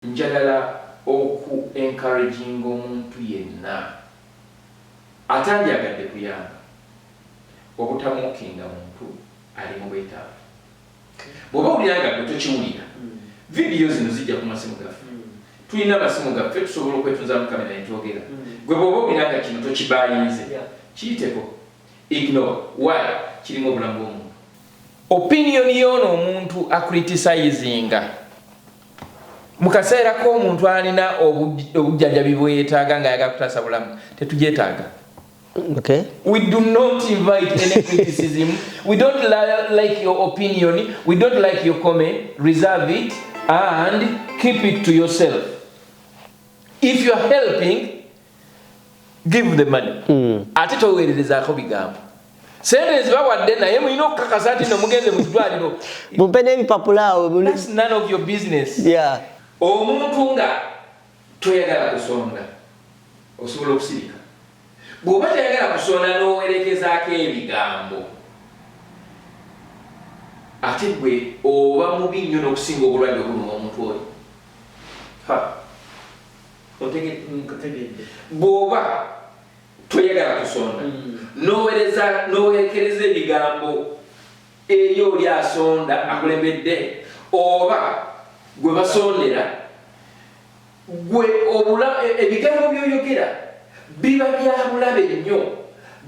njagala oku encouraging omuntu yenna atanjagadde kuyamba obutamukinga muntu ali mu bwetaavu. Bw'oba owulira nga tokiwulira vidiyo zino zijja ku masimu gaffe, tulina amasimu gaffe tusobola okwetunzaamu kamera ne twogera. Gwe bw'oba owulira nga kino tokibaayinze kiyiteko, ignore. Why? Kirimu obulamu bw'omuntu. Opinion y'ono omuntu akritisayizinga mu kaseera k'omuntu alina obujjanjabi bweyetaaga ng'ayagala kutaasa bulamu, tetugyetaaga. Okay. We do not invite any criticism. We don't like your opinion. We don't like your comment. Reserve it and keep it to yourself. If you are helping, give the money. Ate toweerezaako bigambo. Sente zibawadde naye mulina okukakasa ati no mugenze mu ddwaliro. Mumpe n'ebipapula awo. That's none of your business. Yeah. Omuntu nga toyagala kusonda osobola okusirika. Bw'oba toyagala kusonda n'owerekezaako ebigambo, ate gwe oba mubi nnyo n'okusinga obulwadde obuluma omuntu oyo. Bw'oba toyagala kusonda n'owerekereza ebigambo eri oli asonda akulembedde, oba gwe basondera, gwe ebigambo by'oyogera biba bya bulabe nnyo,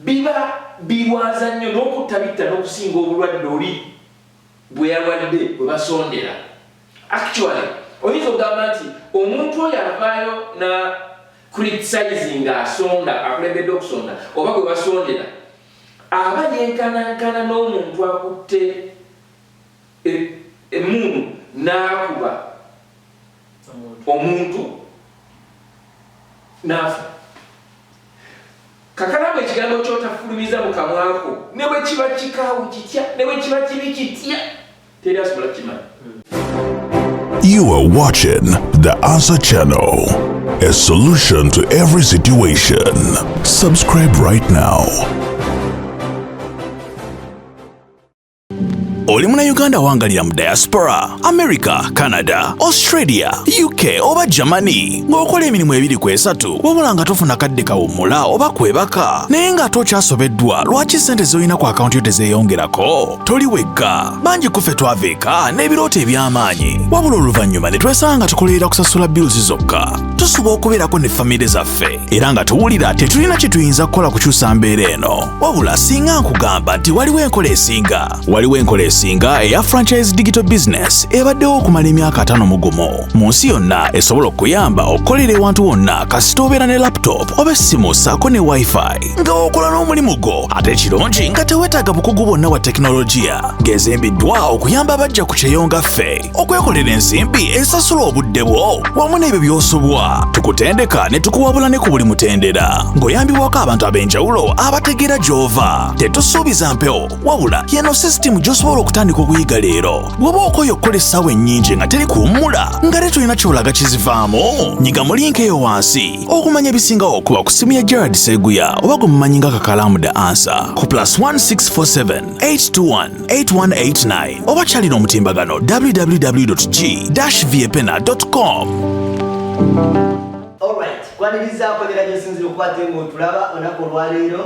biba birwaza nnyo n'okutabitta n'okusinga obulwadde oli bwe yalwadde bwe basondera. Actually oyinza okugamba nti omuntu oyo avaayo na criticizing asonda akulembedde okusonda oba gwe basondera aba yenkanankana n'omuntu akutte emmundu n'akuba omuntu n'afa. Kakalamu ekigambo ky'otafulumiza mu kamwako ne bwe kiba kikaawu kitya ne bwe kiba kibi kitya teri asobola kukimanya. You are watching The Answer Channel, a solution to every situation. Subscribe right now. Oli Munnayuganda wangalira mu diaspora, America, Canada, Australia, UK oba Germany ng'okola emirimu 2-3 wabula nga tofuna kadde kawummula oba kwebaka naye nga tokyasobeddwa lwaki ssente z'olina ku akawunti yo tezeeyongerako? Toli wekka, bangi ku ffe twava eka n'ebirooto eby'amaanyi wabula oluvannyuma ne twesanga nga tukolerera kusasula bills zokka. Tusuba okubeerako ne famire zaffe era nga tuwulira tetulina kye tuyinza kukola kukyusa mbeera eno, wabula singa nkugamba nti waliwo enkola esinga eya franchise digital business ebaddewo okumala emyaka 5 mugumu mu nsi yonna esobola okuyamba okukolera ewantu wonna kasita obeera ne laptop oba essimu ssaako ne wifi nga okola n'omulimu gwo ate ekirungi nga teweetaaga bukugu bwonna bwa tekinologiya ng'ezimbiddwa okuyamba abajja ku kyeyo nga ffe okwekolera ensimbi esasula obudde bwo wamu n'ebyo by'osobwa. Tukutendeka ne tukuwabula ne ku buli mutendera ng'oyambibwako abantu ab'enjawulo abategeera gy'ova. Tetusuubiza mpewo wabula yeno sisitimu gy'osobola okutandika okuyiga leero. Bw'oba okoye okukola essaawa ennyingi nga teri kuwummula nga te tulina kyolaga kizivaamu, nyiga mu linki eyo wansi okumanya ebisingawo okuba ku simu ya Gerard Seguya oba gwe mumanyi nga Kakalamu The Answer ku +1647 821 8189 oba kyalina omutimbagano www.g-viepena.com. Alright, kwanirizaako nera gyosinzira okukwata ng'otulaba olunaku olwaleero.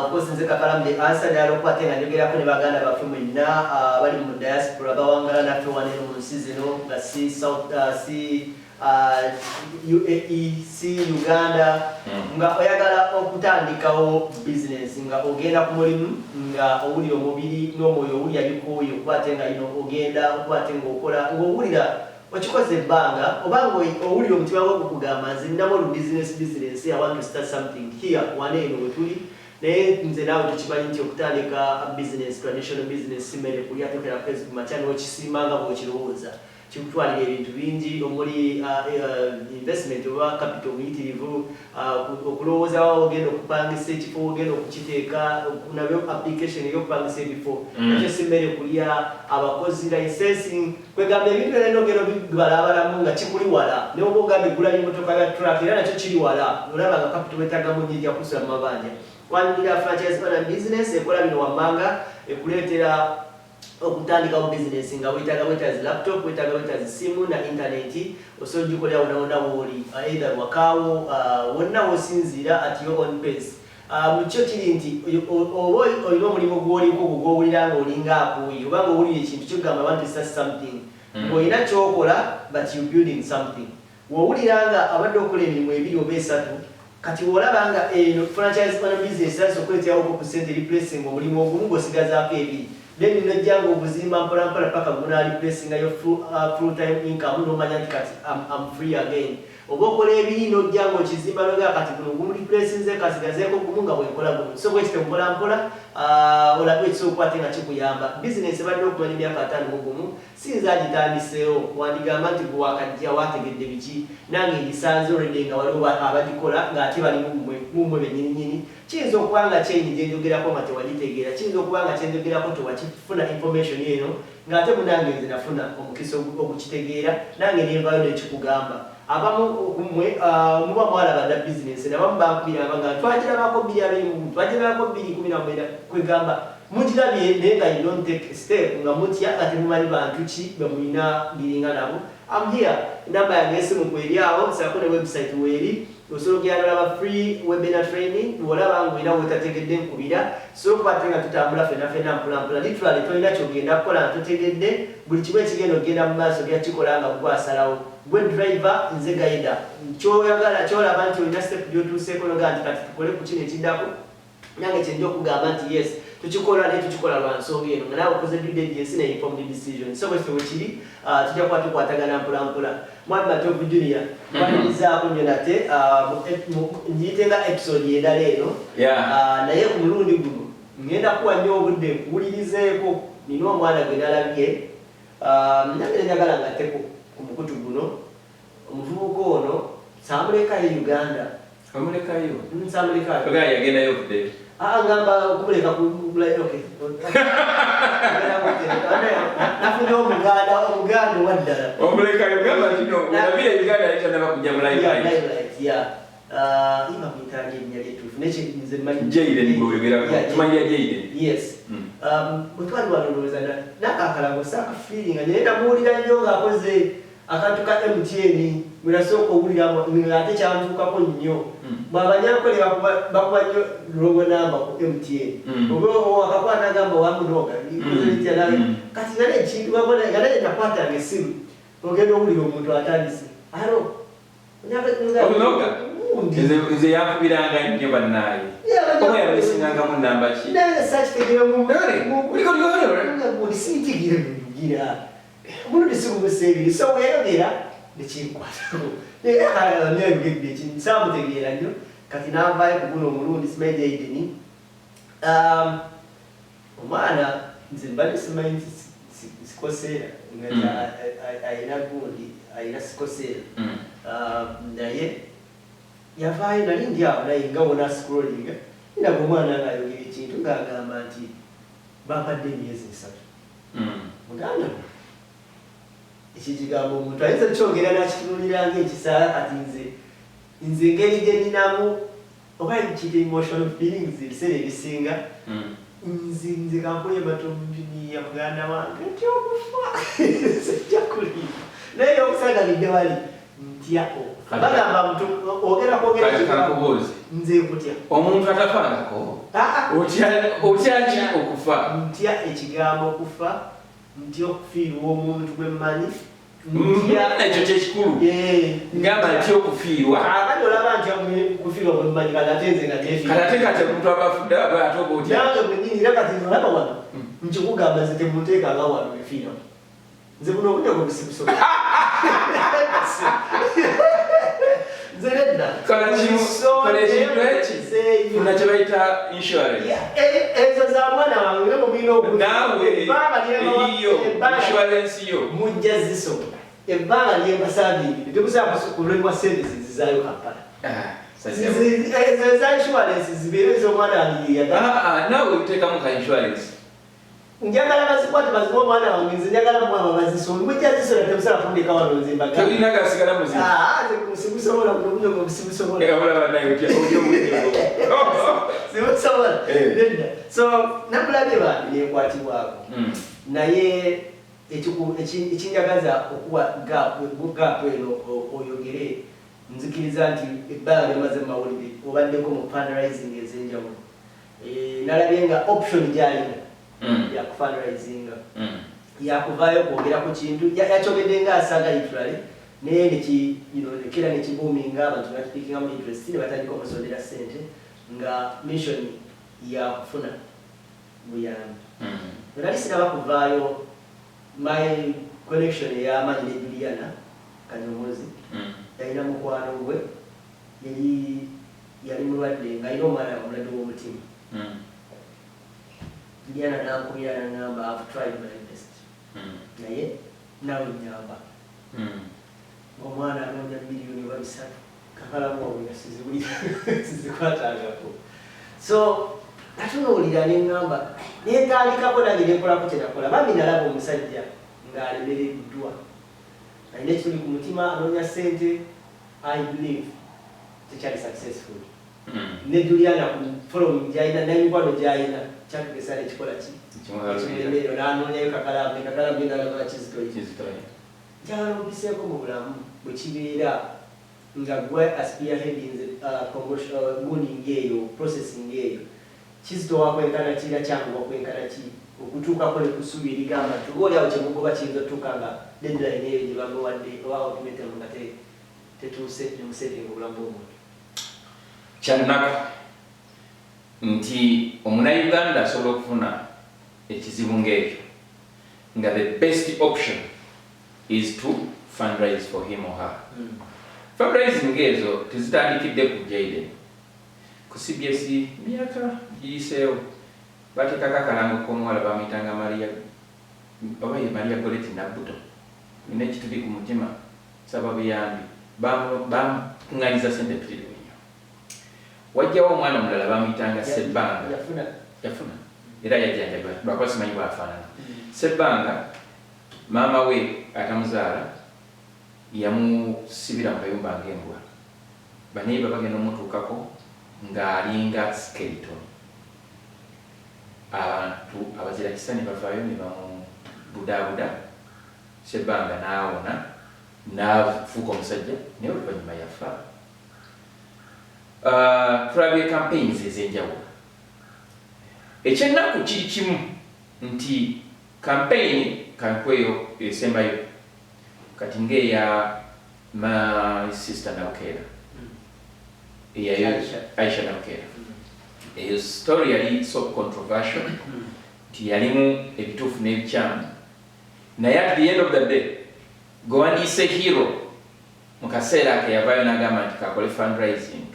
Kukosa nze Kakalamu The Answer naye okukwata nga njogerako ne baganda baffe mwenna bali mu diaspora bawangala naffe wano mu nsi zino nga si UAE, si Uganda, nga oyagala okutandikawo business nga ogenda ku mulimu nga owulira omubiri n'omwoyo owulira bikooye okukwate nga ino ogenda okukwate ng'okola ng'owulira wakikoze ebbanga obanga owulira omutima gwo gukugamba nze ninamu business I want to start something here wane eno wetuli naye nze naawe tukimanyi nti okutandika business, traditional business simmere kulya tokera Facebook makya n'okisimanga bw'okirowooza kikutwalira ebintu bingi omuli investment oba capital muyitirivu okulowooza wawe ogenda okupangisa ekifo ogenda okukiteeka nabyo application ey'okupangisa ebifo nakyo simmere kulya abakozi licensing kwegamba ebintu era n'ogenda bibalabalamu nga kikuli wala ne oba ogambye gula n'emmotoka ya truck era nakyo kiri wala olaba nga capital weetaagamu nnyingi yakusula mu mabanja. Wanira franchise business ekola bino wammanga ekuleetera okutandikawo business nga wetaaga laptop wetaaga simu na internet osobola ogikolera wonna wooli either wakaawo wonna wosinziira at your own pace. Mukyo kiri nti oba olina omulimu gw'oliko gw'owulira ng'olinga akuuyi oba ng'owulira ekintu kyogamba want to start something ng'olina ky'okola but you building something. W'owulira nga abadde okola emirimu 2 oba 3 kati olaba nga eno franchise business aso okuleeterawo ku ssente replacing omulimu ogumu ng'osigazaako 2 then nojja ng'obuzimba mpolampola paka gunareplacinga yo full time income n'omanya nti kati I'm free again. Oba okola 2 nojja ng'okizimba nogaa kati guno gumureplacinze kasigazeeko gumu nga bwenkola guno so bwekite mpolampola olabe ekisobola okukwate nga kikuyamba. Business ebadde okumanya emyaka 5 mu gumu sinza agitandiseewo wandigamba nti gwe wakajja wategedde biki nange ndisanze already nga waliwo abagikola ng'ate bali mumwe bennyininyini. Kiyinza okuba nga kyenyi gye njogerako nga tewagitegeera, kiyinza okuba nga kyenjogerako tewakifuna information eno ng'ate munange nze nafuna omukisa ogukitegeera nange nenvayo nekikugamba. Abamu kumwe muba mwalaba dda business nabamu bankubiranga nga twagirabako 2020 twagirabako 2019 kwegamba mugirabye naye nga you don't take a step nga mutya nga temumanyi bantu ki bemulina biringa nabo. I'm here namba yange esimu kweriawo nsako ne website weeri osobola okugenda free webinar training olaba ng'olina wetategedde nkubira so okukwate nga tutambula ffenna mpolampola literally tolina kyogenda kukola ntotegedde buli kimu ekigenda okugenda mu maaso byakikola nga gwasalawo gwe driver nze gaida kyoyagala kyolaba nti olina step gyotuuseeko nogaa nti kati tukole ku kino ekiddako nange kyenja okugamba nti yes tukikola naye tukikola lwa nsonga eno nga naawe okoze due diligence ne informed decision so bwe kiri tujja kuba tukwatagana mpolampola. Mwami Matovu Junior kwanirizaako nnyo nate njiyitenga episode endala eno naye ku mulundi guno ngenda kuwa nnyo obudde nkuwulirizeeko nina omwana gwe nalabye nange njagala ngatteko ku mukutu guno omuvubuka ono saamulekayo Uganda. Amulekayo? Saamulekayo. Oga yagendayo okudde? Ngamba kumuleka kumulayo okay. Nafunye omuganda waddala. Omulekayo gamba kino olabire Uganda yalitandaba kujja mu live yeah. Ima mwitaani erinnya lyetuufu nekyo nze mmanyi Jaden bw'oyogerako tumanyira Jaden. Yes. Bwe twali walowooza n'akaakalago saakafeeling nga naye namuwulira nnyo ng'akoze akantu ka MTN mwinasooka owuliramu ng'ate kyantuukako nnyo bw'abanyankole bakuba nnyo logo namba ku MTN oba akakwata agamba wamunoga ikozeritya nawe kati nale ekintu nga naye nakwatanga essimu ogenda owulira omuntu atandise alo omunoga nze yankubiranga nnyo bannaaye oba yabesingangamu namba ki naye sakitegera mulisintigire mugira mulundi simumusebiri so weyogera nekinkwatako nayebigedde ekintu saamutegeera nnyo kati nanvayo kuguno omulundi simanyi Jaden omwana nze mbadde simanyi nti sikoseera nga ayina gundi ayina sikoseera naye yavaayo nali ndi awo naye nga wona scrollinga ndaga omwana ngaayogera ekintu ng'agamba nti bampadde emyezi 3 muganda ekigambo omuntu ayinza kyogera nakitunulira ng'ekisaala kati nze engeri gye ninamu oba kiyita emotional feelings ebiseera ebisinga nze kankole Matovu Junior muganda wange nti okufa sijja kulifa naye okusagalidde wali ntya bagamba muntu ogera kwogera nze nkutya omuntu atafangako otyaki okufa ntya ekigambo okufa ntya okufiirwa omuntu gwe mmanyi ekyo kyekikulu ngamba ntya okufiirwa abadde olaba ntya kufiirwa gwe mmanyi kati ate nze nga kati kati omuntu aba afudde aba ate oba otya nange bwennyini era kati olaba wano nkikugamba nze temunteekanga wano efiira nze buno obudde bwe busibusobola nze nedda kola ekintu eki funa kye bayita insurance ezo za mwana wange mubina naawe eriyo insurance yo mujja zisobola ebbanga lyembasabirire temusobola kulonwa sente zizaayo Kampala za insurance zibeere ez'omwana wange yeyagala naawe uteekamu ka insurance njagala bazikwate baziba omwana wange nze njagala mwaba bazisoma mujja zisobola temusobola kundeka wano nze mbaga tolina gasigala muzibu simusobola kunobunogo simusobola simusobola nedda so nabulabye bandi nenkwatibwako naye ekinjagaza okuwa gap eno oyogere nzikiriza nti ebbanga lyamaze mawulire obaddeko mu fundraising ez'enjawulo nalabye nga option gyalina yakufundraisinga yakuvaayo kwogera ku kintu yakyogedde nga asaga literally naye nekira nekibuuminga abantu batipikingamu interest ne batandika omusondera ssente nga mission yakufuna buyambi nali sinaba kuvaayo my connection ey'amanyi ne Juliana Kanyomozi yalina mukwano gwe yali mulwadde ng'alina omwana omulwadde w'omutima Juliana nankubira nangamba I've tried my best naye nawe nyamba omwana anoonya miliyoni oba 3 kakalamu obwira sizikwatangako so natunuulira neŋŋamba neetandikako nange nenkolako kyenakola bambi nalaba omusajja ng'alemereddwa alina ekituli ku mutima anoonya ssente I believe tekyali successful ne Juliana ku following gyalina namikwano gyalina kyakugesa nekikola kimulemerero n'anoonyayo kakalamu nalaba kizitoyi kyalumbiseeko mu bulamu bwe kibeera nga gwe aspireheading guning eyo processing eyo kizito wakwenkana kira kyangu wakwenkana ki okutuukako ne kusubi erigamba nti obaoliawo kyemugoba kiyinza otuuka nga deadline eyo gye bamuwadde oba ultimatum nga tetuuse nemusetinga obulamu bw'omuntu kyanaku nti omunnayuganda asobola okufuna ekizibu ng'ekyo nga the best option is to fundraise for him or her. Fundraising ezo tezitandikidde ku Jayden. Ku CBS myaka giyiseewo bateekako akalango k'omuwala bamuyitanga Maria Goretti Nabbuto. Nina ekituli ku mutima sababu yambi bamuŋŋanyiza ssente mpitirivu nnyo. Wajjawo omwana omulala bamuyitanga Sebbanga yafuna era yajjanjabwa lwakuba simanyi bw'afaanana. Sebbanga maama we atamuzaala yamusibira mu kayumba ng'embwa baneiba bagenda omutuukako ng'alinga skeleton abantu abazira kisa ne bavaayo ne bamubudaabuda Sebbanga n'awona n'afuuka omusajja naye oluvannyuma yafa. Tulabye campaigns ez'enjawulo ekyennaku kiri kimu nti campaign kankweyo esembayo kati ngeya my sister Nakera Aisha Nakera eyo story yali so controversial nti yalimu ebituufu n'ebikyamu naye at the end of the day gowandiise hero mu kaseera ke yavaayo n'agamba nti kakole fundraising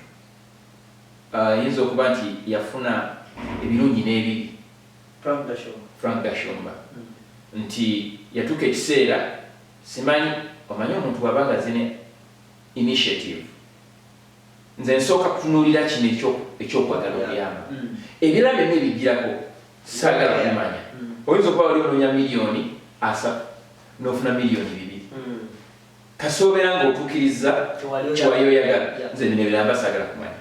yinza okuba nti yafuna ebirungi n'ebibi Frank Dashomba nti yatuuka ekiseera simanyi omanyi omuntu bw'abanga zine initiative nze nsooka kutunuulira kino ekyokwagala okuyamba ebirala byonna ebigirako saagala kumanya oyinza okuba wali onoonya miliyoni 3 n'ofuna miliyoni 2 kasoobera ng'otuukiriza kyewali oyagala nze bino ebiramba saagala kumanya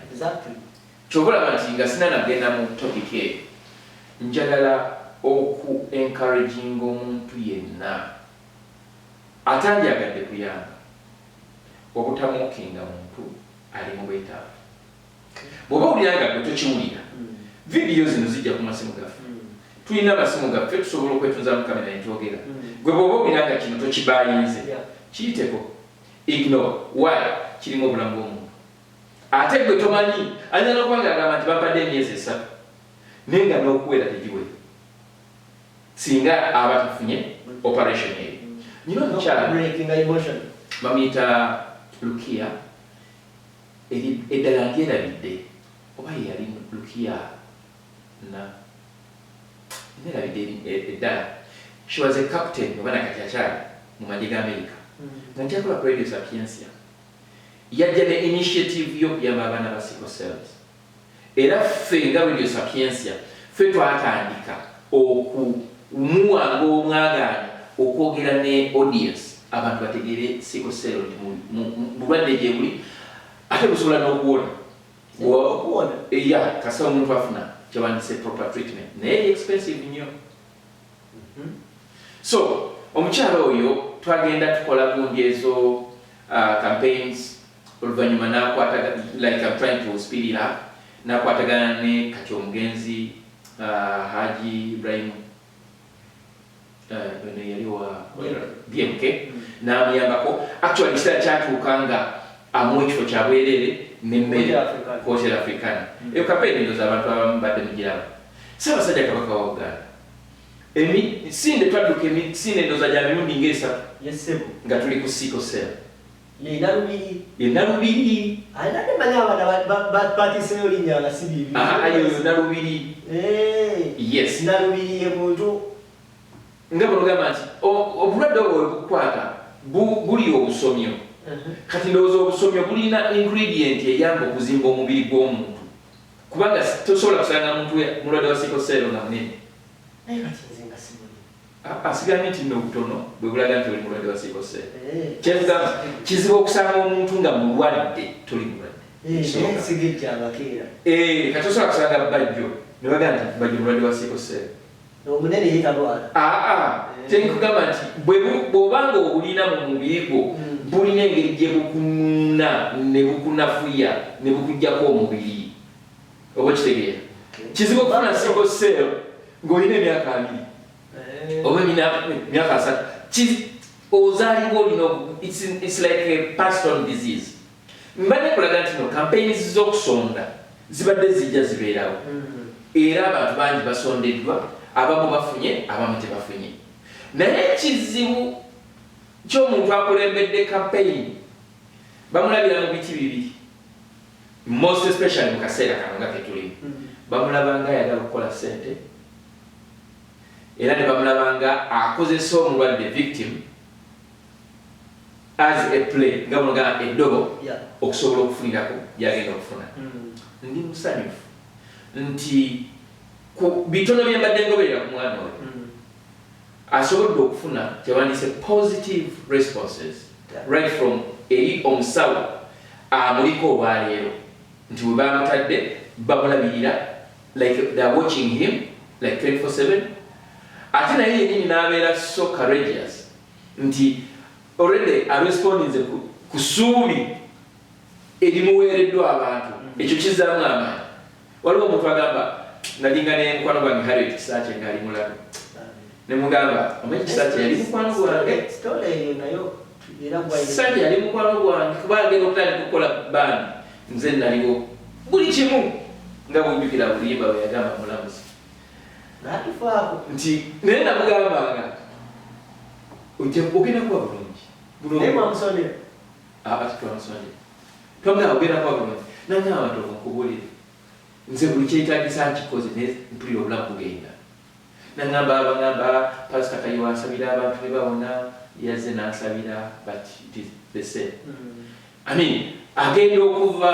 kyova olaba nti nga sina nagenda mu topic eyo njagala oku-encouraging omuntu yenna atandyagadde kuyamba obutamuukinga muntu ali mu bwetaavu. Bw'oba owulira nga tokiwulira vidiyo zino zijja ku masimu gaffe tulina amasimu gaffe tusobola okwetunzaamu kamera netwogera gwe bw'oba owulira nga kino tokibaayinze kiyiteko ignore why kirimu obulamu bw'omuntu ate gwe tomanyi ayinza n'okubanga agamba nti bampadde emyezi 3 naye nga n'okuwera tegiwera singa aba tafunye operation eyo. Nyina omukyala bamuyita Lukia eddala ndyerabidde oba yeyali Lukia nerabidde eddala she was a captain oba nakati akyali mu magye ga America nga nkyakola ku Radio Sapiensia yajja ne initiative y'okuyamba abaana ba sickle cells era ffe nga Radio Sapiensia ffe twatandika okumuwanga omwagaanya okwogera ne audience abantu bategeere sickle cell bulwadde gye buli ate busobola n'okuwona kasita omuntu afuna kyewandise proper treatment naye expensive nnyo So omukyalo oyo twagenda tukola gundi ezo campaigns oluvannyuma nakwata like I'm trying to speed it up nakwatagana ne kati omugenzi Haji Ibrahim bene yali wa BMK namuyambako actually kisa kyatuukanga amuwa ekifo kya bwerere nemmere Hotel Africana eyo campaign ndoza abantu abamu badde mugiraba Ssaabasajja Kabaka wa Uganda sinde twadduka emisinde ndoza gya mirundi ng'esatu nga tuli ku sickle cell Nalubiri alade manya abana batiseo linya nga sibibi ayo Nalubiri yes Nalubiri emuntu nga bologamba nti obulwadde obwo bukwata buli obusomyo kati ndowooza obusomyo bulina ingredient eyamba okuzimba omubiri gw'omuntu kubanga tosobola kusanga muntu mulwadde wa sickle cell nga munene asiganye nti nno obutono bwe bulaga nti oli mulwadde wa sickle cell kyekugamba kizibu okusanga omuntu nga mulwadde toli mulwadde kati osobola kusanga bajjo ne baga nti bajjo mulwadde wa sickle cell omunene yetalwala tenkugamba nti bw'obanga obulina mu mubiri gwo bulina engeri gye bukunuuna ne bukunafuya ne bukuggyako omubiri oba kitegeera kizibu okufuna sickle cell ng'olina emyaka 2 oba myaka 3 ozaalibwa olina it's like a passed on disease mbadde kulaga nti no campaigns z'okusonda zibadde zijja zibeerawo era abantu bangi basondeddwa abamu bafunye abamu tebafunye naye ekizibu ky'omuntu akulembedde campaign bamulabira mu biti bibiri most especially mu kaseera kano nga ketulimu bamulaba nga ayagala okukola ssente era ne bamulaba nga akozesa omulwadde victim as a play nga mulagala eddobo okusobola okufunirako byagenda okufuna ndi musanyufu nti ku bitono bye mbadde ngoberera ku mwana oyo asobodde okufuna kyewandise positive responses right from eri omusawo amuliko olwaleero nti bwe bamutadde bamulabirira like they are watching him like 24/7 ate naye yennyini n'abeera so courageous nti already arespondinze ku ssuubi erimuweereddwa abantu ekyo kizzaamu amaanyi waliwo omuntu agamba nalinga ne mukwano gwange Harriet Kisakye ng'ali mulabe ne mugamba omanyi Kisakye yali mukwano gwange Kisakye yali mukwano gwange kuba agenda okutandika okukola bandi nze naliwo buli kimu nga bujjukira bulimba bwe yagamba mulamuzi nti naye namugambanga ogenda kuba bulungi twamugamba ogenda kuba bulungi nangamba nti omukubuulire nze buli kyetagisa nkikoze mpulira obulamu bugenda nangamba Pastor Kayiwa asabira abantu ne bawona yazze n'asabira but it is the same I mean agenda okuva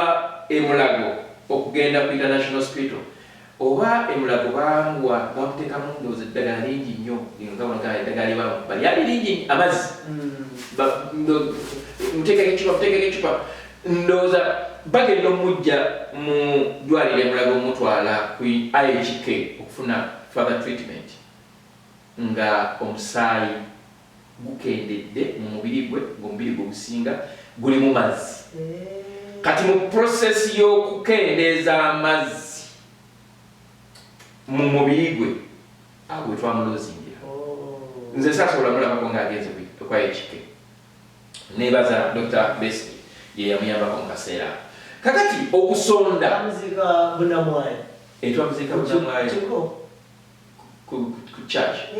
emulago okugenda ku international hospital oba emulago bangwa bamuteekamu ndowooza eddagala lingi nnyo nga eddagala libamukuba lyali lingi amazzi muteekeko ekicupa ndowooza bagenda omujja mu ddwaliro emulago omutwala ku IHK okufuna further treatment nga omusaayi gukendedde mu mubiri gwe ng'omubiri gwe gusinga guli mu mazzi kati mu process y'okukendeeza amazzi mu mubiri gwe agwe twamulozingira nze saasobola mulabako ng'agenze kwa HK nebaza Dr. Besigye ye yamuyambako mu kaseera kakati okusonda twamuzika Bunamwayo ku church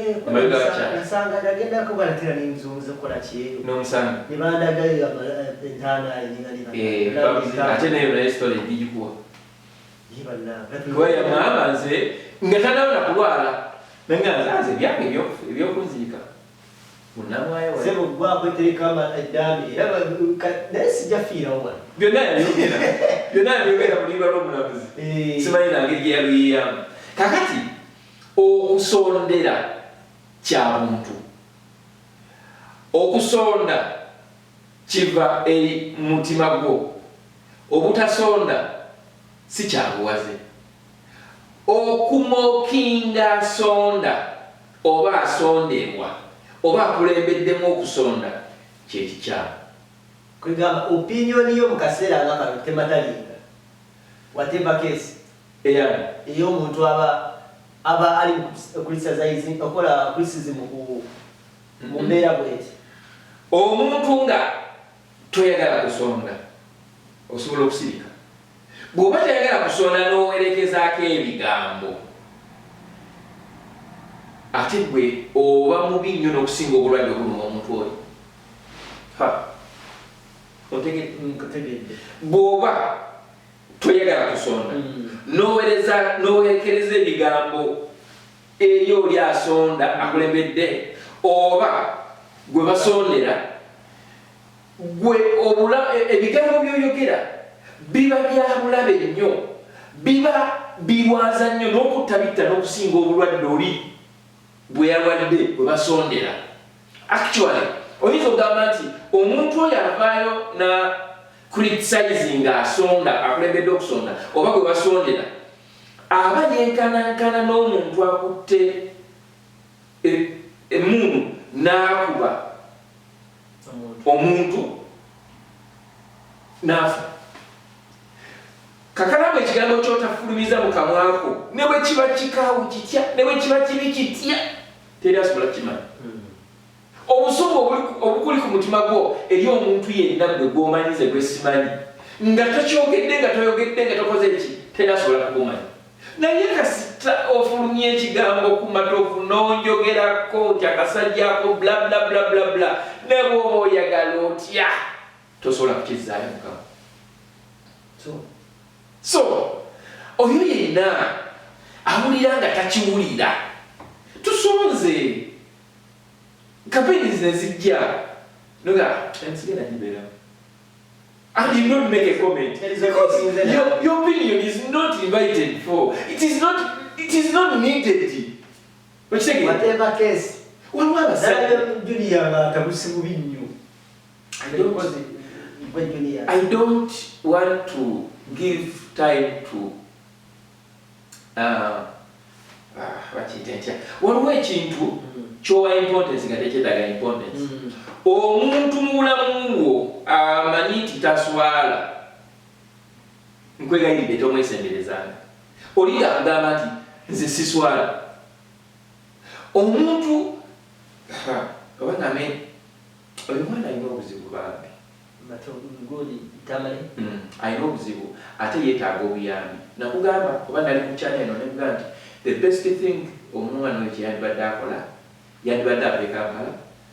nasanga ndagenda ko baratira n'inzunze kola kyeyo n'omusanga ne bandagayo entana nyinga ate nayo na story ndijikuwa kwa ya mama nze ngatanaona kulwala nanganza byange ebyokunziika Bunamwayo sebo gwa kweteri kama edami yaba nesi jafira omwana byonna yayogera mulimba lw'omulamuzi simanyi nangeri gye yaluyiyamu kakati okusondera kya muntu okusonda kiva eri mutima gwo obutasonda si kyabuwaze okumokinga sonda oba asonderwa oba akulembeddemu okusonda kyekikyamu. Kwegamba opinion yo mu kaseera nga kano tematalinga whatever case ey'omuntu aba ali criticizing okola criticism mu mbeera bweti. Omuntu nga toyagala kusonda osobola okusirika. Bw'oba toyagala kusonda n'owerekezaako ebigambo ate gwe oba mubi nnyo n'okusinga obulwadde obuluma omuntu oyo. Bw'oba toyagala kusonda n'owerekereza ebigambo eri oli asonda akulembedde oba gwe basondera, gwe ebigambo by'oyogera biba bya bulabe nnyo, biba birwaza nnyo n'okutabitta n'okusinga obulwadde oli bwe yalwadde bwe basondera. Actually oyinza okugamba nti omuntu oyo avaayo na criticizing asonda akulembedde okusonda oba gwe basondera aba yenkanankana n'omuntu akutte emmundu n'akuba omuntu n'afa. Kakalamu ekigambo ky'otafulumiza mu kamwako ne bwe kiba kikaawu kitya ne bwe kiba kibi kitya teri asobola kukimanya. Obusungu obukuli ku mutima gwo eri omuntu yenna gwe gw'omanyize gwe simanyi nga tokyogedde nga toyogedde nga tokoze eki teri asobola kubumanya. Naye kasita ofulumya ekigambo ku matovu n'onjogerako nti akasajjako bla bla bla bla bla ne bw'oba oyagala otya tosobola kukizzaayo mukama. So oyo yenna awulira nga takiwulira tusonze kampeni zinezijja noga ensigera nibeera. And you don't make a comment. Your opinion is not invited for. It is not needed. Whatever case. I don't want to give time to waliwo ekintu kyowa importance nga tekyetaaga importance. Omuntu mu bulamu bwo amanyi nti taswala nkwegayiridde tomwesemberezanga. Oli agamba nti nze siswala. Omuntu oba ngame oyo mwana alina obuzibu bambi alina obuzibu ate yeetaaga obuyambi. Nakugamba oba nali ku channel eno nemuga nti the best thing omwana oyo kyeyandibadde akola yandibadde ava e Kampala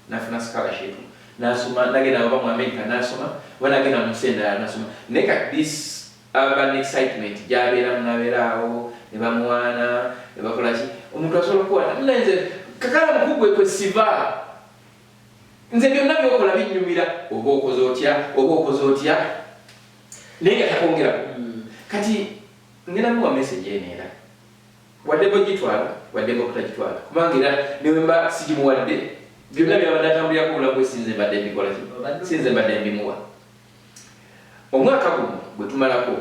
nafuna scholarship nasoma nagenda oba mu America nasoma oba nagenda mu Sendala nasoma. Naye kati this urban excitement gyabeera munabeeraawo ne bamuwaana ne bakola ki omuntu asobola okuwaana munanze kakala mukugwe kwe siva nze byonna byokola binnyumira oba okoze otya naye nga takwongerako. Kati ngenda muwa message eneera wadde bwegitwala wadde bwekutagitwala kubanga era newemba sigimuwadde byonna byabadde atambulirako obulamu sinze mbadde mbikola sinze mbadde mbimuwa. Omwaka guno bwe tumalako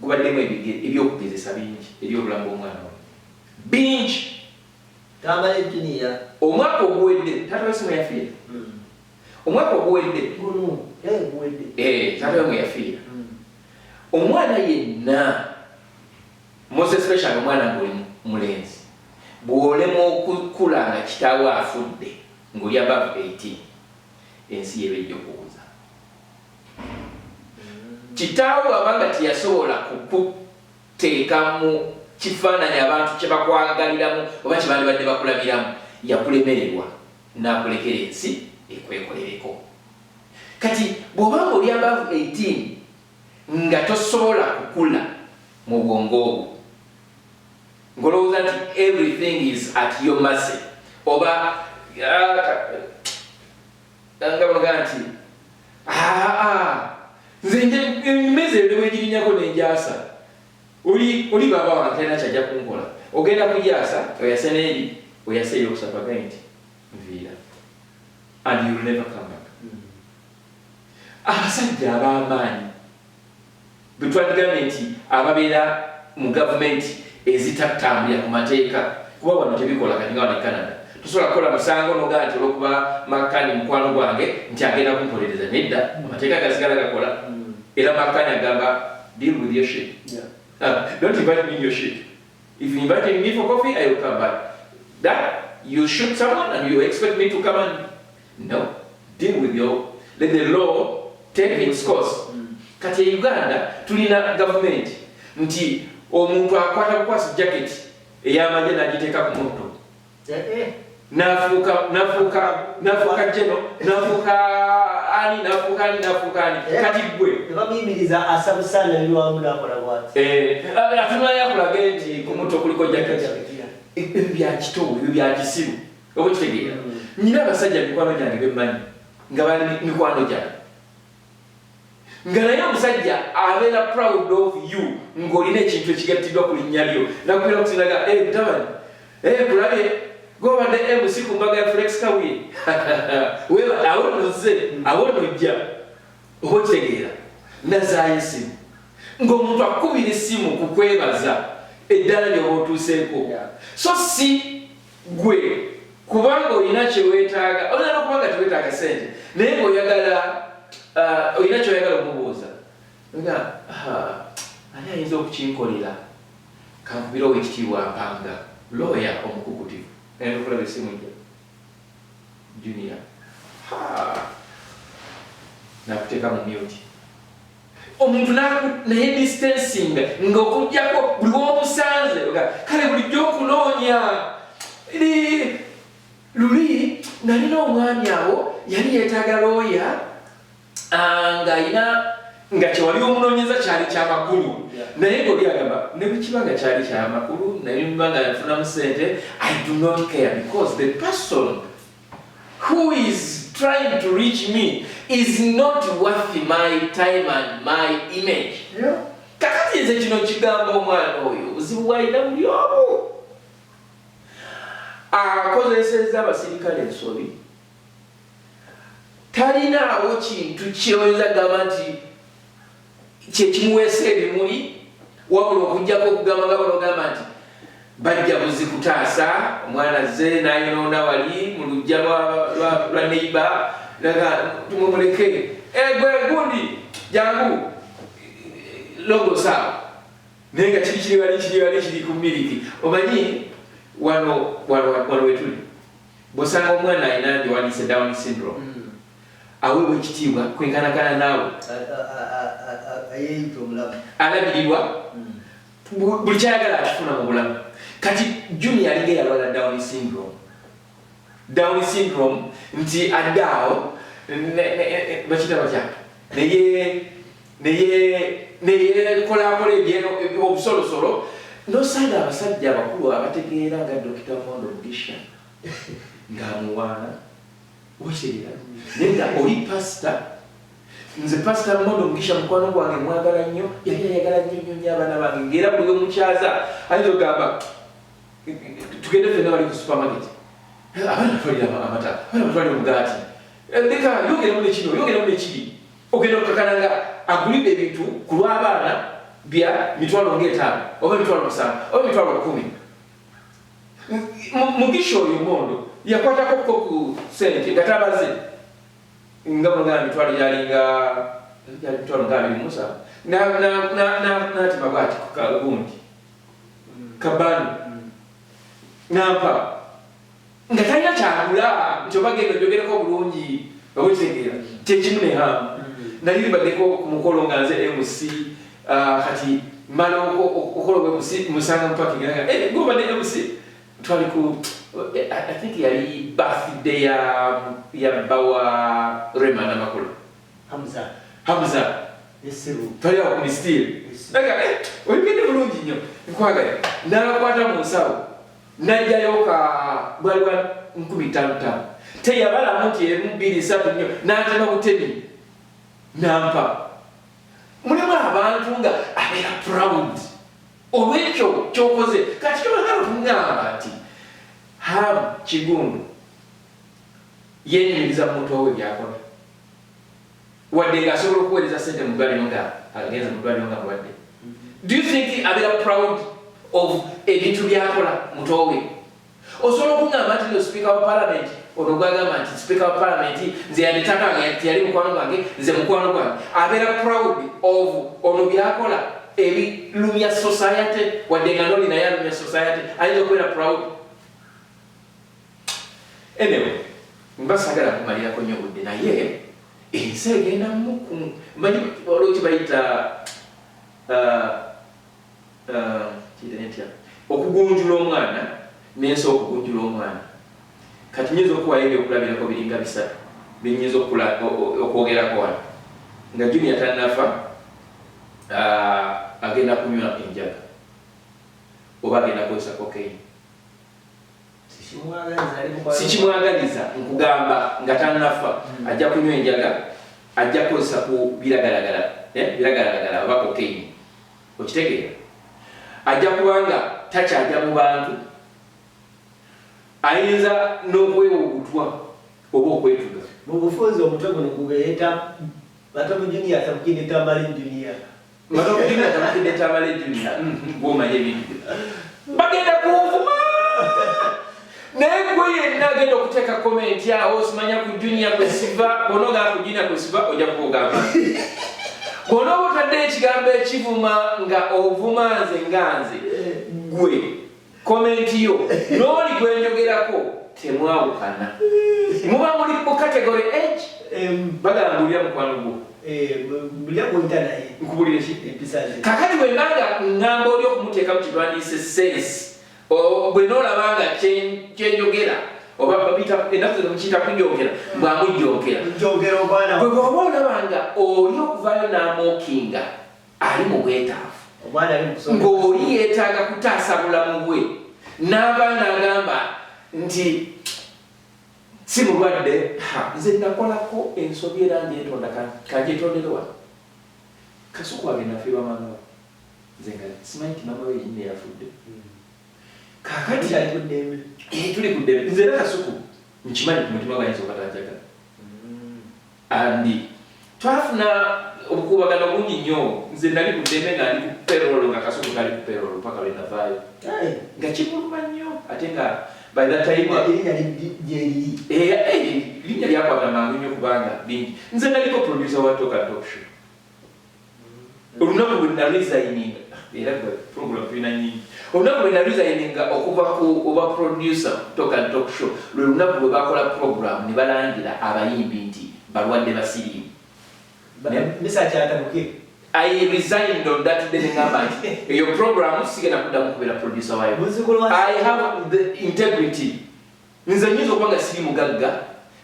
gubaddemu ebyokugezesa bingi ebyobulamu bw'omwana we bingi. Omwaka oguwedde taata we simu yafiira. Omwaka oguwedde taata we mwe yafiira. Omwana yenna most especially omwana ng'oli mulenzi bw'olema okukula nga kitaawo afudde ng'oli above 18 ensi yeba ejja okuwuza. Kitaawo abanga teyasobola kukuteeka mu kifaananyi abantu kye bakwagaliramu oba kye bandibadde bakulabiramu yakulemererwa n'akulekera ensi ekwekolereko. Kati bw'obanga oli above 18 nga tosobola kukula mu bwongo obwo ng'olowooza nti everything is at your mercy oba nga banoga nti nze emmeezi eyo nebwegirinyako nenjasa oli baba wange talina kyajja kunkola ogenda kujasa oyase n'eri oyase eyokusatu agaye nti nviira and you will never come back. Abasajja ab'amaanyi betwandigambye nti ababeera mu gavumenti ezitatambulira ku mateeka kuba wano tebikola kati nga wano e Canada tusobola kukola musango nogaa nti olwokuba Makani mukwano gwange nti agenda kumpolereza nedda amateeka gasigala gakola era Makani agamba deal with your shit. Don't invite me in your shit. If you invite me for coffee, I will come back. That you shoot someone and you expect me to come and no, deal with your, let the law take its course. Kati Uganda tulina government nti omuntu akwata kukwasa jacket ey'amagye n'agiteeka ku mutto nafuuka jeno nafuuka ani kati gwe tebamuyimiriza asabusana biwamu nakola bwati atunula yakulage nti ku mutto kuliko jacket ebyo byakitowo ebyo byakisiru oba kitegeera nyina abasajja mikwano gyange bemmanyi nga bali mikwano gyange nga naye omusajja abeera proud of you ng'olina ekintu ekigattiddwa ku linnya lyo nakubeera okusindaga mutabani kulabye gobadde MC ku mbaga ya Flex Kabuye awo nojja oba okitegeera nazaayo essimu ng'omuntu akubira essimu ku kwebaza eddala lyoba otuuseeko so si gwe kubanga olina kyeweetaaga olina n'okubanga teweetaaga sente naye ng'oyagala olina kyoyagala okumubuuza nga ani ayinza okukinkolera kankubira owekitiibwa Mpanga lawyer omukukutivu naye okulaba essimu gya Junior nakuteeka mu mute omuntu naye distancing ng'okujjako buli w'omusanze kale bulijjo okunoonya luli nalina omwami awo yali yeetaaga lawyer nga kyewali omunoonyeza kyali kyamakulu naye ng'oli agamba ne bwe kiba nga kyali kyamakulu naye mba nga yafunamu sente I do not care because the person who is trying to reach me is not worth my time and my image. Kakati nze kino kigamba omwana oyo buzibu bwalina buli omu akozesezza abasirikale ensobi talinaawo kintu kyoyinza gamba nti kyekimuweesa ebimuli wabula okujjako okugamba nga balogamba nti bajja buzikutaasa omwana ze nayonoona wali mu lujja lwa neiba tumumuleke gwe gundi jangu logosaawo naye nga kiri wali kiri ku miliki omanyi wano wetuli bw'osanga omwana alina ndiwandiise Down syndrome aweebwa ekitiibwa kwenkanakana naawe alabirirwa buli kyayagala akifuna mu bulamu kati Junior alinga eyalwala Down syndrome nti addaawo bakita batya neyekolakola obusolosolo nosanga abasajja abakulu abategeera nga Dr. Mondo Mugisha ng'amuwaana okitegeera naye nga oli pasita nze pasita Mondo Mugisha mukwano gwange mwagala nnyo yali ayagala nnyo abaana bange ng'era buli omukyaza ayinza okugamba tugende ffenna bali ku supermarket abaana batwalira amata abaana batwalira omugaati leka yongeremu nekiri ogenda okukakana nga agulidde ebintu ku lw'abaana bya mitwalo ng'etaano oba mitwalo 7 oba mitwalo 10 Mugisha oyo Mondo yakwatako ku sente nga tabaze nga mulagala mitwalo yalinga mitwalo nga 27 natima bwati gundi kabani nampa nga talina kyagula nti oba genda ojogereko obulungi obwetegeera kyekimu ne hamu nali libaddeko ku mukolo nga nze MC kati mala okola MC musanga mpakinga gobadde MC twali ku I think yali birthday ya bawa Rema Namakula Hamza twali awo ku mistiri oyigende bulungi nnyo nkwagala nakwata mu nsawo najjayo bwali bwa 15 teyabalamu nti 2-3 nnyo n'atema butemi nampa mulimu abantu nga abeera proud olw'ekyo kyokoze kati kyobagala okungamba nti Hamu Kigundu yenyumiriza mu muto we byakola wadde ng'asobola okuweereza sente mu ddwaliro nga agenza mu ddwaliro nga mulwadde. Do you think abeera proud of ebintu byakola muto we osobola okungamba nti no speaker wa parliament ono gwagamba nti speaker wa parliament nze yanditaka yali mukwano gwange nze mukwano gwange abeera proud of ono byakola ebilumya society wadde nga noli naye alumya society ayinza okubeera proud. Anyway, mbasagala kumalirako nnyo budde naye ensi egenda muku manyi olwekyo bayita kitya okugunjula omwana n'ensi okugunjula omwana. Kati nyinza okuwayo ebyokulabirako biringa 3 binyinza okwogerako wano nga Junior tannafa agenda kunywa enjaga oba agenda kukozesa cocaine. Sikimwagaliza nkugamba nga tannafa ajja kunywa enjaga ajja kukozesa ku biragalagala oba cocaine. Okitegeera ajja kubanga takyajja mu bantu ayinza n'okwewugutwa oba okwetuga mu bufunze omutwe guno gubeeta Matovu Junior atakukinde Tamale Junior. Matovu Junior atakukinde Tamale Junior. Gwomanye ebintu bagenda kuvuma naye gwe yenna agenda okuteeka komenti awo osimanya ku Junior kwe siva bonoga ku Junior kwe siva ojja kugamba bono otadde ekigambo ekivuma nga ovuma nze gwe komenti yo n'oli gwenjogerako temwawukana muba muli ku category H bagamba bulya mukwano gwo bulya gwita naye nkubulire ki kakati wembanga ngamba oli okumuteeka mu kirwandiise sense bwe noolabanga kyenjogera oba babita ennaku zino mukiyita kunjogera bwamujjogera bwe bwoba olabanga oli okuvaayo n'amookinga ali mu bwetaavu ng'oli yeetaaga kutaasa bulamu bwe n'aba n'agamba nti si mulwadde nze nakolako ensobi era njetonda kanjetondera Kasuku agenda afiirwa maama we nze nga simanyi nti maama we yennyini yafudde kakati tuli ku ddembe nze era Kasuku nkimanyi ku mutima gwange nsooka tanjagala andi twafuna obukuubagano bungi nnyo nze nali ku ddembe nga ndi ku perolo nga Kasuku kali ku perolo paka lwe navaayo nga kimuluma nnyo ate nga by that time linnya lyakwata mangu nnyo kubanga bingi nze naliko producer wa Talk and Talk Show olunaku lwe naresigninga era program tulina nyingi olunaku lwe naresigninga okuva ku oba producer Talk and Talk Show lwe lunaku lwe bakola program ne balangira abayimbi nti balwadde basiriimu I resigned on that day ngamba your program sigena kudamu kubera producer wayo I have the integrity nze nyizo kubanga siri mugagga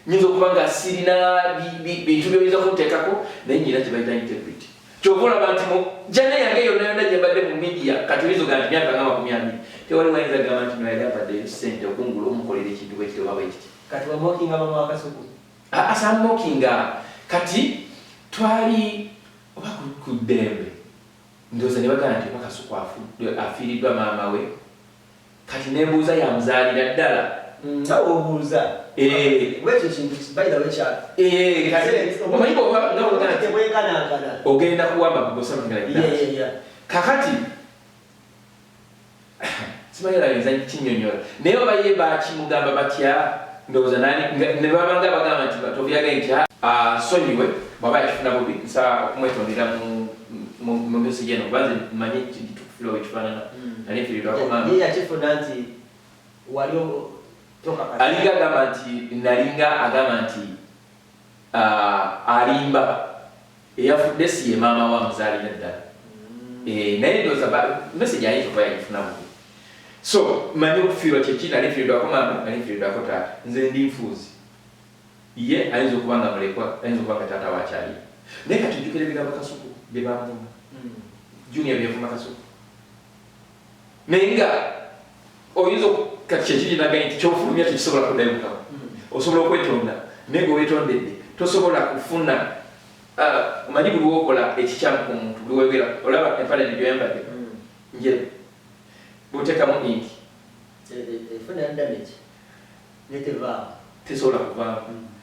nyizo kubanga sirina bintu byoyiza kutekako naye nyina kibaita integrity chokola bantu mo jana yange yonna gye badde mu media katulizo ganti myaka ngama 200 tewali wayinza gamba nti naye badde sente okungula omukolera ekintu bwe kityo baba ekiti kati wa mocking mama Kasuku asa mocking kati twali oba ku ddembe ndoza ne bagana nti Kasuku afiiriddwa maama we kati nebuuza yamuzaalira ddala obuuza wekyo kintu by the way chat omanyi oba ogenda kuwamba kugosamangala kakati simayera yinza kinyonyola naye oba ye bakimugamba batya ndowooza ne babanga bagamba nti tovyaga nti sonyiwe bwaba yakifuna bubi nsa okumwetondera mu message eno kubanze mmanyi kitukufula wekifaanana nali nfiirirwako maama ye yakifuna nti waliwo alinga agamba nti nalinga agamba nti alimba eyafudde si ye maama wa muzaalira ddala naye ndowooza message ayinza okuba yakifuna bubi so manyi okufiirwa kyeki nali nfiirirwako maama nali nfiirirwako taata nze ndi nfuuzi ye ayinza okuba nga mulekwa ayinza okuba nga taata wakyali naye kati ojjukira ebigambo Kasuku bye bamuvuma Junior byevuma Kasuku naye nga oyinza kati kyekiri nagaye nti kyofulumya tekisobola kudayukamu osobola okwetonda naye gwe weetondedde tosobola kufuna omanyi buli wokola ekikyamu ku muntu buli wegera olaba empale negyoyambadde njeru bw'oteekamu inki tesobola kuvaamu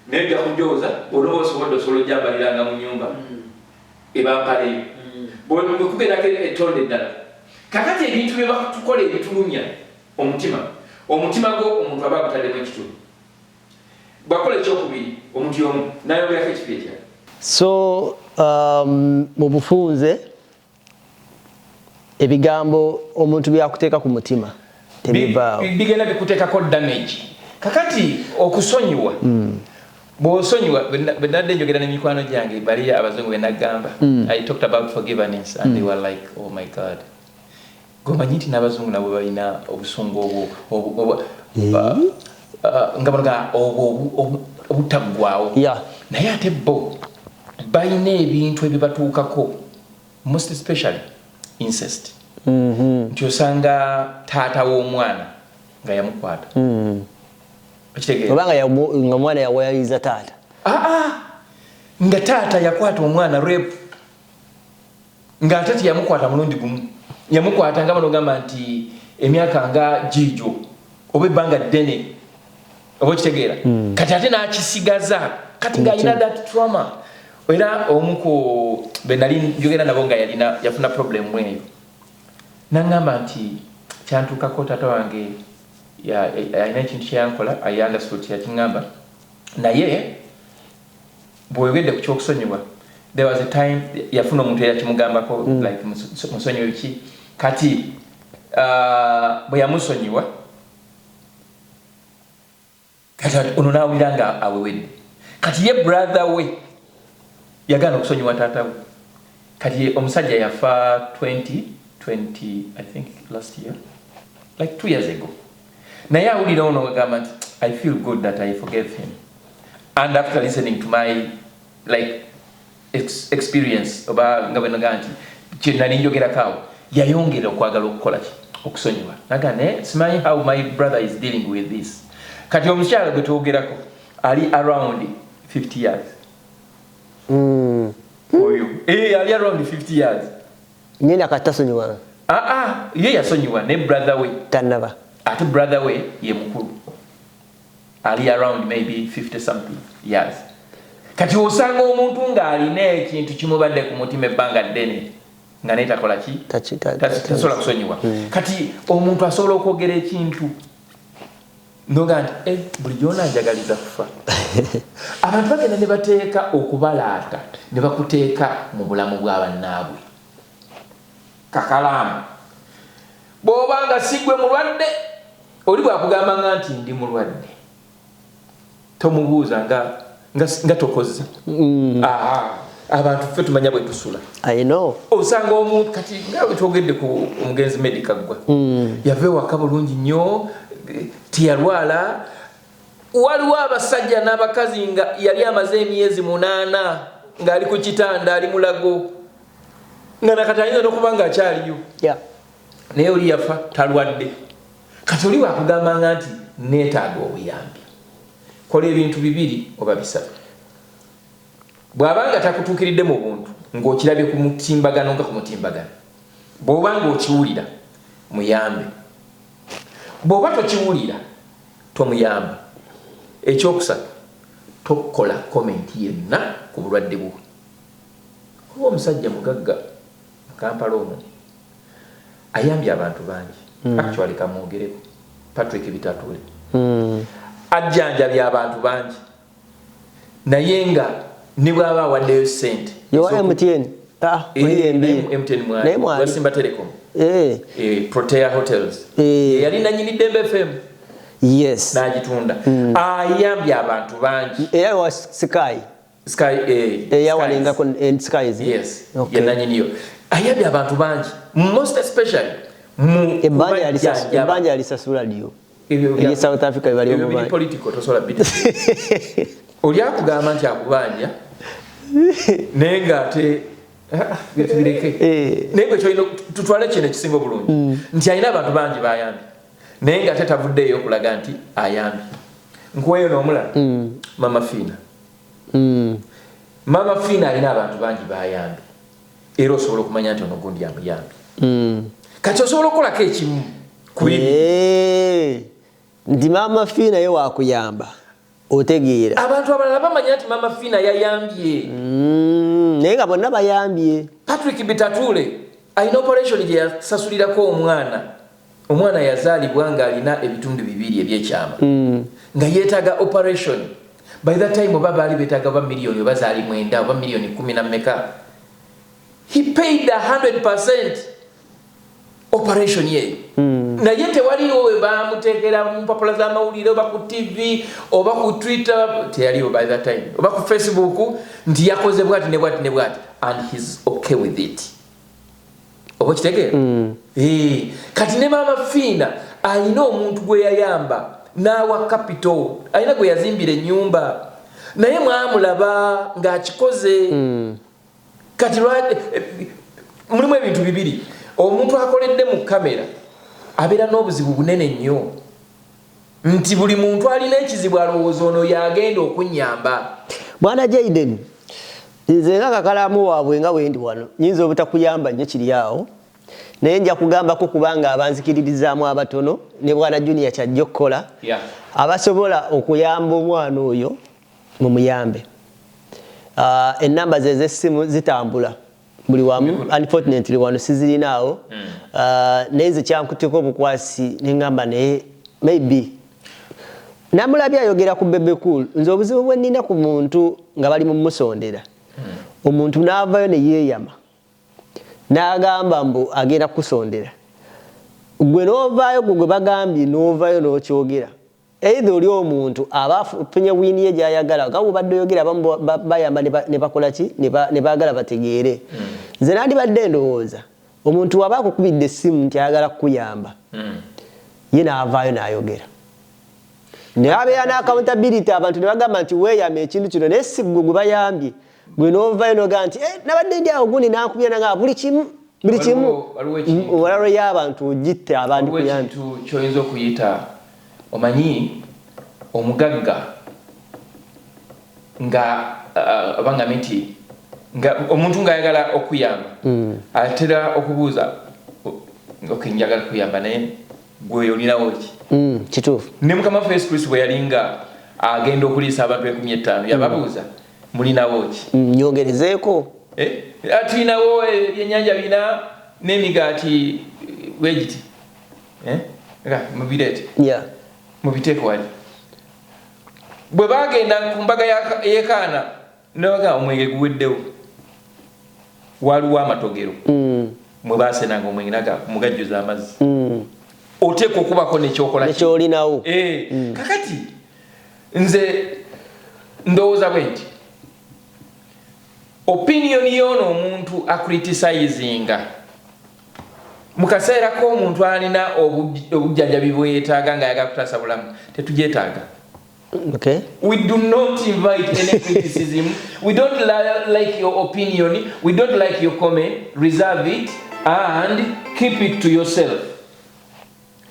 naye ojja kujooza olwoba osobodde osobola ojjambaliranga mu nnyumba ebampaleyo bwekubeerako etonde eddala kakati ebintu bye batukola ebitulumya omutima omutima gwo omuntu aba agutaddemu ekituli bwakola ekyokubiri omuntu y'omu nayogerako ekipi ekya so mu bufunze ebigambo omuntu byakuteeka ku mutima tebivaawo bigenda bikuteekako damage kakati okusonyiwa bw'osonyiwa benadde njogera n'emikwano gyange bali abazungu benagamba I talked about forgiveness and they were like oh my god gomanyi nti n'abazungu nabo balina obusungu nga banoga obutaggwawo naye ate bo balina ebintu ebibatuukako most especially incest nti osanga taata w'omwana nga yamukwata obanga nga omwana yawayaliza taata nga taata yakwata omwana rape nga ate tiyamukwata mulundi gumu yamukwata nga banogamba nti emyaka nga jijo oba ebbanga ddene oba okitegeera kati ate n'akisigaza kati ng'alina that trauma era omuku benali njogera nabo nga yafuna problem eyo nangamba nti kyantuukako taata wange alina ekintu kyeyankola I understood yakingamba naye bw'oyogedde ku kyokusonyiwa there was a time yafuna omuntu eyakimugambako like musonyiwe ki kati bwe yamusonyiwa kati ono n'awulira nga awewedde kati ye brother we yagaana okusonyiwa taata we kati omusajja yafa 2020 I think last year like 2 years ago naye awulira ono agamba nti I feel good that I forgave him and after listening to my like experience oba nga bwenoga nti kyenali njogerakaawo yayongera okwagala okukola ki okusonyiwa naga ne simanyi how my brother is dealing with this kati omukyala gwe twogerako ali around 50 years oyo ali around 50 years nyina katasonyiwa ye yasonyiwa ne brother we tanaba ate brother we ye mukulu ali around maybe 50 something years kati osanga omuntu ng'alina ekintu kimubadde ku mutima ebbanga ddene nga naye takola ki tasobola kusonyiwa kati omuntu asobola okwogera ekintu ndoga nti buli gy'onaanjagaliza kufa abantu bagenda ne bateeka okubalaata ne bakuteeka mu bulamu bw'abannaabwe kakalaamu bw'obanga sigwe mulwadde oli bwakugambanga nti ndi mulwadde tomubuuza nga tokoze abantu ffe tumanya bwe tusula osanga omuntu kati nga bwe twogedde ku omugenzi medica gwa yava ewaka bulungi nnyo tiyalwala waliwo abasajja n'abakazi nga yali amaze emyezi 8 ng'ali ku kitanda ali mulago nga nakati ayinza n'okuba nga akyaliyo naye oli yafa talwadde kati oli wakugambanga nti neetaaga obuyambi kola ebintu bibiri oba bisatu bw'abanga takutuukiridde mu buntu ng'okirabye ku mutimbagano nga ku mutimbagano bw'obanga okiwulira muyambe bw'oba tokiwulira tomuyamba ekyokusatu tokola komenti yenna ku bulwadde bwo oba omusajja mugagga Kampala omwo ayambye abantu bangi actually kamwogereko Patrick Bitatule ajjanjabye abantu bangi naye nga ne bw'aba awaddeyo ssente MTN MTN mwana Simba Telecom Protea Hotels yali nanyini Dembe FM yes n'agitunda ayambye abantu bangi era wa Sky yawalingako Skies yes yananyiniyo ayambye abantu bangi most especially mu ebanja alisasula liyo ye South Africa bali mu bali political tosola bidi oli akugamba nti akubanja nenga ate bitubireke nenga kyoino tutwale kino kisingo bulungi nti ayina abantu bangi bayambye nenga ate tavuddeyo okulaga nti ayambye nkuweyo n'omulala Mama Fina Mama Fina alina abantu bangi bayambye era osobola okumanya nti ono gundi yamuyambye kati osobola okukolako ekimu ndi Mama Fina ye wakuyamba otegeera abantu abalala bamanya nti Mama Fina yayambye naye nga bonna bayambye Patrick Bitatule alina operation gye yasasulirako omwana omwana yazaalibwa nga alina ebitundu 2 ebyekyama nga yeetaaga operation. By that time oba baali beetaaga ba miliyoni oba zaali 9 oba miliyoni 10 na mmeka. He paid 100% operation ye. Naye tewaliwo we baamuteekera mu mpapula z'amawulire oba ku TV oba ku Twitter, teyaliwo by that time, oba ku Facebook nti yakoze bwati ne bwati ne bwati, and he's okay with it. Oba kitegeera? Kati ne Maama Fiina alina omuntu gwe yayamba n'awa capital, alina gwe yazimbira ennyumba, naye mwamulaba ng'akikoze. Kati mulimu ebintu 2. Omuntu akoledde mu kamera abeera n'obuzibu bunene nnyo, nti buli muntu alina ekizibu alowooza ono yagenda okunnyamba. Bwana Jaden, nze nga kakalamu waabwe nga wendi wano nyinza obutakuyamba nnyo kiri awo, naye nja kugambako kubanga abanzikiririzaamu abatono ne Bwana Junior kyajja okukola abasobola okuyamba omwana oyo mumuyambe. Ennamba ze z'essimu zitambula buli wamu, unfortunately wano sizirinaawo. Naye ze kyankuteko obukwasi nengamba naye maybe namulabye ayogera ku Bebe Cool. Nze obuzibu bwe nnina ku muntu nga bali mu musondera, omuntu n'avayo ne yeeyama n'agamba mbu agenda kusondera, gwe n'ovaayo gwe bagambye n'ovaayo n'okyogera, either oli omuntu abafunye wini ye gy'ayagala nga bw'obadde oyogera abamu bayamba ne bakola ki ne baagala bategeere. Nze nandibadde ndowooza omuntu waba akukubidde essimu nti ayagala kukuyamba, ye n'avaayo n'ayogera, naye abeera n'accountability, abantu ne bagamba nti weeyama ekintu kino, naye si gwe gwe bayambye, gwe n'ovaayo n'ogamba nti nabadde ndi awo gundi n'ankubya nanga buli kimu olwalo y'abantu ogitte abandi kuyambye. Ekintu ky'oyinza okuyita, omanyi omugagga nga abanga miti nga omuntu ng'ayagala okuyamba atera okubuuza njagala kuyamba naye gwe olinawo ki? Kituufu. Ne Mukama waffe Yesu Kristo bwe yalinga agenda okuliisa abantu 15 yababuuza mulinawo ki? Nyongerezeeko. Tulinawo ebyennyanja bina n'emigaati wegiti mubireete mubiteeko wali. Bwe bagenda ku mbaga y'ekaana nebaga omwenge guweddewo, waliwo amatogero mwe baasenanga omwenge naga mugajjuza amazzi, oteeka okubako nekyokola nekyolinawo. Kakati nze ndowooza bwe nti opinion y'ono omuntu acriticinga mu kaseera k'omuntu alina obujjanjabi bwe yeetaaga ng'ayagala kutaasa bulamu tetugyetaaga. Okay. We do not invite any criticism. We don't like your opinion. We don't like your comment. Reserve it and keep it to yourself.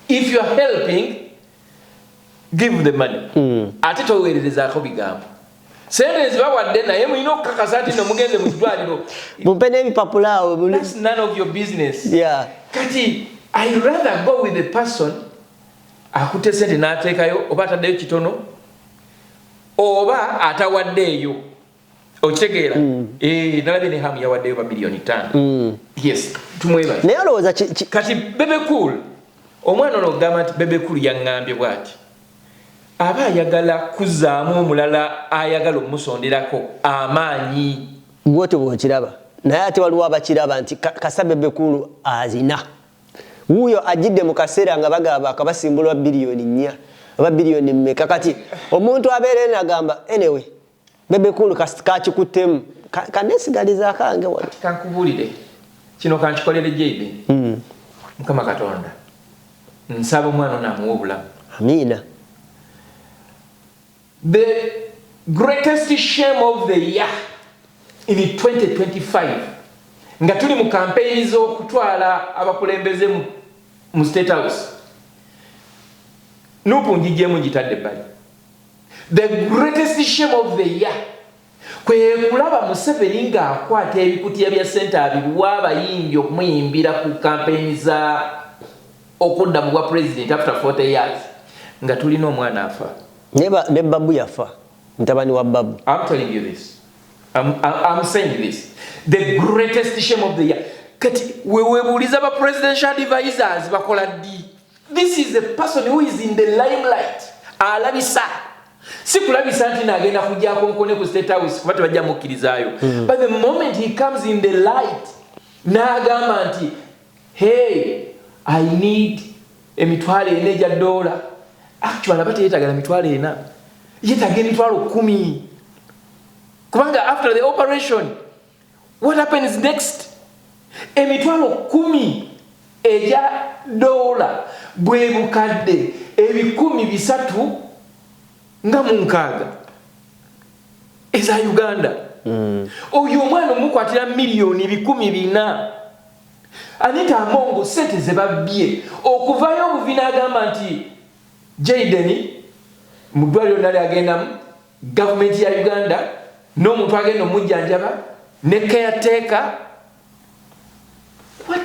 If you are helping, give the money. Ate toweererezaako bigambo. Sente zibawadde naye mulina okukakasa ati no mugenze mu ddwaliro. Mumpe n'ebipapula awo. That's none of your business. Yeah. Kati I'd rather go with the person akutte sente n'ateekayo oba ataddeyo kitono oba atawaddeeyo. Okitegeera? Nalabye ne hamu yawaddeyo ba miliyoni 5. Yes, tumwebaza. Naye olowooza kati Bebe Cool, omwana ono ogamba nti Bebe Cool yaŋŋambye bw'ati. Aba ayagala kuzzaamu omulala ayagala omusonderako amaanyi. Bw'otyo bw'okiraba. Naye ate waliwo abakiraba nti kasa Bebe Cool azina. Wuuyo ajidde mu kaseera nga bagaba akabasimbulwa biliyoni 4 oba biliyoni mmeka. Kati omuntu abeera n'agamba anyway Bebe Cool kakikuttemu kanesigaliza kange wano. Kankubuulire kino kankikolere Jaden. Mukama Katonda nsaba omwana n'amuwa obulamu. Amiina. The greatest shame of the year in 2025 nga tuli mu campaign z'okutwala abakulembeze mu State House nupu njijjemu njitadde bbali. The greatest shame of the year kwe kulaba Museveni ng'akwata ebikutiya bya ssente abiwa abayimbi okumuyimbira ku campaign za okudda mu bwa president after 40 years nga tulina omwana afa. Ne Babu yafa, mtabani wa Babu. I'm telling you this. I'm saying this. The greatest shame of the year. Kati webuuliza ba presidential advisors bakola ddi. This is a person who is in the limelight. Alabisa. Sikulabisa nti nagenda kujja konkone ku State House kuba tebajja mukkirizayo. But the moment he comes in the light, n'agamba nti, hey, I need emitwalo ena egya $. Actually abate yetagala emitwalo ena. Yetagala emitwalo 10. Kubanga after the operation, what happens next? Emitwalo 10 egya $. Bwe bukadde ebikumi 3 nga mu 6 eza Uganda. Oyo omwana omukwatira miliyoni 400. Anita Amongo sente ze babbye okuvayo obuvina agamba nti Jayden mu ddwaliro nali agendamu gavumenti ya Uganda n'omuntu agenda omujjanjaba ne caretaker. What?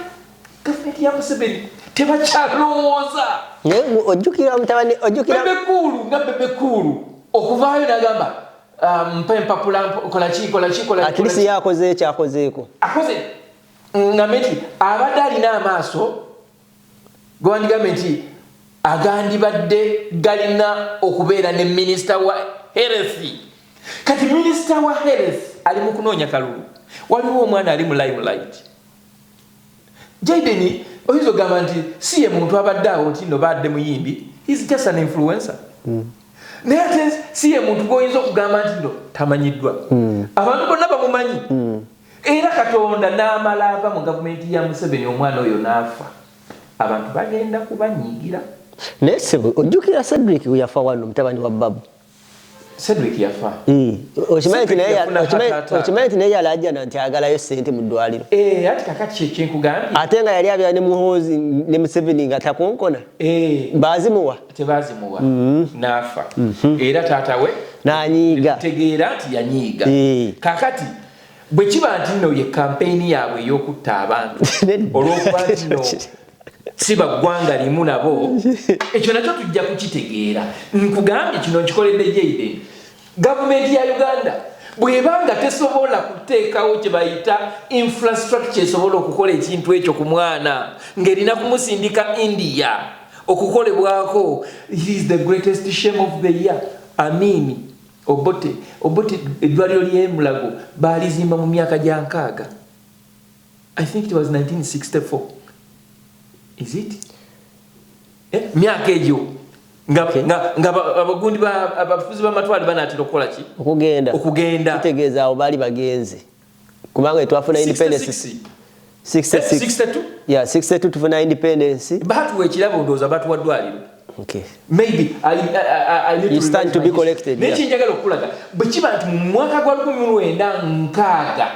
Gavumenti ya Museveni tebakyalowooza. Ojjukira mutabani ojjukira bebe kulu okuvayo n'agamba mpa empapula kola ki at least yakoze ekyakozeeko akoze ngamenti abadde alina amaaso gwandigambe nti agandibadde galina okubeera ne minisita wa health. Kati minisita wa health ali mu kunoonya kalulu. Waliwo omwana ali mu limelight. Jayden oyinza ogamba nti si ye muntu abadde awo nti no badde muyimbi. He's just an influencer. Naye ate si ye muntu goyinza okugamba nti no tamanyiddwa. Abantu bonna bamumanyi. Era Katonda n'amala ava mu gavumenti ya Museveni omwana oyo n'afa. Abantu bagenda kubanyigira. Naye sebo ojjukira Cedric yafa wano mutabani wa Babu. Cedric yafa. Okimanyi naye yalajja nti agalayo sente mu ddwaliro. Ati kakati kyenkugambye. Ate nga yali abya ne Muhoozi ne Museveni nga takonkona. Bazimuwa. Tebazimuwa. N'afa. Era taata we n'anyiiga. Tegeera nti yanyiiga. Kakati bwe kiba nti nno ye campaign yaabwe ey'okutta abantu olw'okuba nno si baggwanga limu nabo, ekyo nakyo tujja kukitegeera. Nkugambye kino nkikoledde Jayden. Gavumenti ya Uganda bw'ebanga tesobola kuteekawo kye bayita infrastructure esobola okukola ekintu ekyo ku mwana ng'erina kumusindika India okukolebwako, he is the greatest shame of the year. Amini Obote eddwaliro ly'e Mulago baalizimba mu myaka gya 6. I think it was 1964. Is it? Myaka egyo nga abagundi abafuzi b'amatwale banaatera okukola ki? Okugenda. Kitegeeza awo baali bagenzi. Kubanga twafuna independence 62? Yeah, 62 tufuna independence. Batuwa ekirabo ndowooza batuwa ddwaliro. Okay. Maybe I need it's time to be collected. Nechi njagala okulaga bwe kiba nti mu mwaka gwa 1996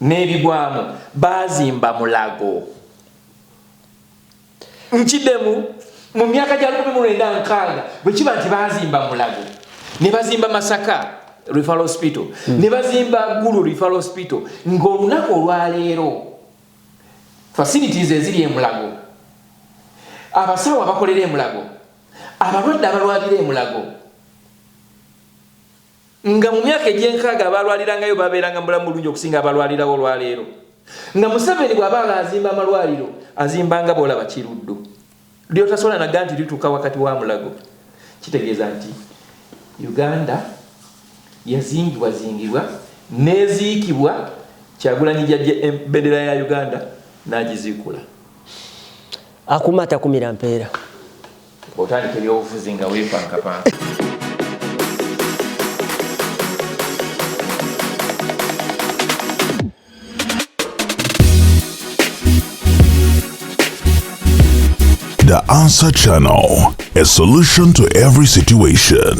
n'ebigwamu bazimba Mulago. Nchidemu mu myaka gya 1996 bwe kiba nti bazimba Mulago ne bazimba Masaka Referral Hospital ne bazimba Gulu Referral Hospital ng'olunaku olwaleero facilities eziri e Mulago, abasawo abakolera e Mulago, abalwadde abalwalira e Mulago, nga mu myaka egy'enkaaga abalwalirangayo babeeranga mu bulamu bulungi okusinga abalwalirawo olwaleero. Nga Museveni bw'aba azimba amalwaliro azimbanga bw'olaba Kiruddu lyotasobola naga nti lituuka wakati wa Mulago. Kitegeeza nti Uganda yazingibwa neziikibwa, Kyagulanyi jjajja embendera ya Uganda n'agiziikula. Akumata kumira mpeera. Otandika ebyobufuzi nga weepankapanka. The Answer Channel, a solution to every situation.